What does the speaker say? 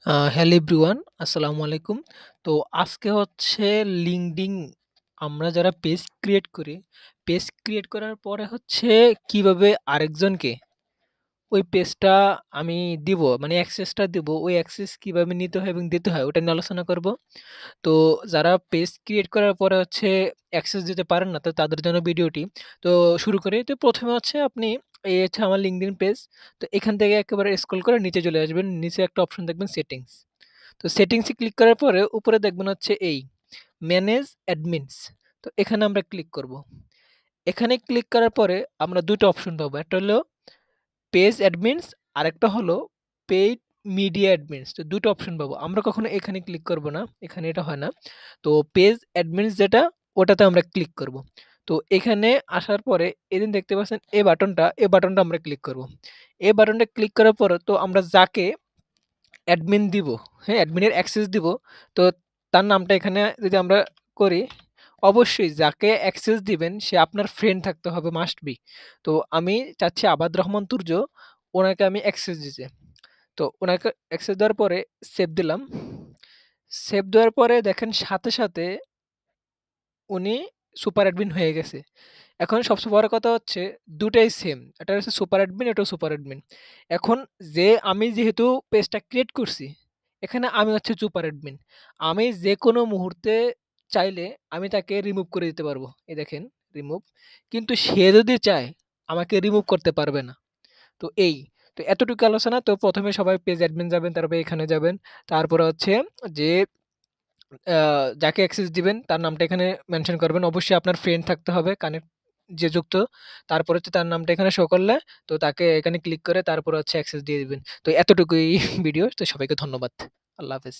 Hello everyone, আসসালামু আলাইকুম। তো আজকে হচ্ছে লিঙ্কডিন আমরা যারা পেজ ক্রিয়েট করি, পেজ ক্রিয়েট করার পরে হচ্ছে কিভাবে আরেকজনকে ওই পেজটা আমি দিব মানে অ্যাক্সেসটা দিব, ওই অ্যাক্সেস কিভাবে নিতে হয় এবং দিতে হয় ওটা নিয়ে আলোচনা করব। তো যারা পেজ ক্রিয়েট করার পরে হচ্ছে অ্যাক্সেস দিতে পারেন না, তো তাদের জন্য ভিডিওটি। তো শুরু করি। তো প্রথমে হচ্ছে আপনি এই হচ্ছে আমার লিঙ্কডইন পেজ। তো এখান থেকে একেবারে স্ক্রল করে নিচে চলে আসবেন। নিচে একটা অপশন দেখবেন সেটিংস। তো সেটিংসে ক্লিক করার পরে উপরে দেখবেন হচ্ছে এই ম্যানেজ অ্যাডমিনস। তো এখানে আমরা ক্লিক করব। এখানে ক্লিক করার পরে আমরা ২ টা অপশন পাবো। একটা হলো পেজ অ্যাডমিনস, আরেকটা হলো পেইড মিডিয়া অ্যাডমিনস। তো ২ টা অপশন পাবো। আমরা কখনো এখানে ক্লিক করব না। এখানে এটা হয় না। তো পেজ অ্যাডমিনস যেটা, ওটাতে আমরা ক্লিক করব। তো এখানে আসার পরে এদিন দেখতে পাচ্ছেন এই বাটনটা আমরা ক্লিক করব। এই বাটনটা ক্লিক করার পরে তো আমরা যাকে অ্যাডমিন দিব, হ্যাঁ? অ্যাডমিনের অ্যাক্সেস দিব। তো তার নামটা এখানে যদি আমরা করি, অবশ্যই যাকে অ্যাক্সেস দিবেন সে আপনার ফ্রেন্ড থাকতে হবে, মাস্ট বি। তো আমি চাচ্ছি আবাদ রহমান তুর্য, ওনাকে আমি অ্যাক্সেস দিতে। তো ওনাকে অ্যাক্সেস দেওয়ার পরে সেভ দিলাম। সেভ দেওয়ার পরে দেখেন সাথে সাথে উনি সুপার অ্যাডমিন হয়ে গেছে। এখন সবচেয়ে বড় কথা হচ্ছে ২ টাই সেম। এটা হচ্ছে সুপার অ্যাডমিন, এটাও সুপার অ্যাডমিন। এখন আমি যেহেতু পেজটা ক্রিয়েট করছি, এখানে আমি হচ্ছে সুপার অ্যাডমিন। আমি যেকোনো মুহূর্তে চাইলে আমি তাকে রিমুভ করে দিতে পারবো। এই দেখেন রিমুভ। কিন্তু সে যদি চায় আমাকে রিমুভ করতে পারবে না। তো এই। তো এতটুকু আলোচনা। তো ১ম এ সবাই পেজ অ্যাডমিন যাবেন, তারপরে এখানে যাবেন। তারপরে হচ্ছে যে আ যাকে অ্যাক্সেস দিবেন তার নামটা এখানে মেনশন করবেন। অবশ্যই আপনার ফ্রেন্ড থাকতে হবে কানেক্ট, যে যুক্ত। তারপর হচ্ছে তার নামটা এখানে শো করলে তো তাকে এখানে ক্লিক করে তারপরে হচ্ছে অ্যাক্সেস দিয়ে দিবেন। তো এতটুকুই ভিডিও। তো সবাইকে ধন্যবাদ। আল্লাহ হাফেজ।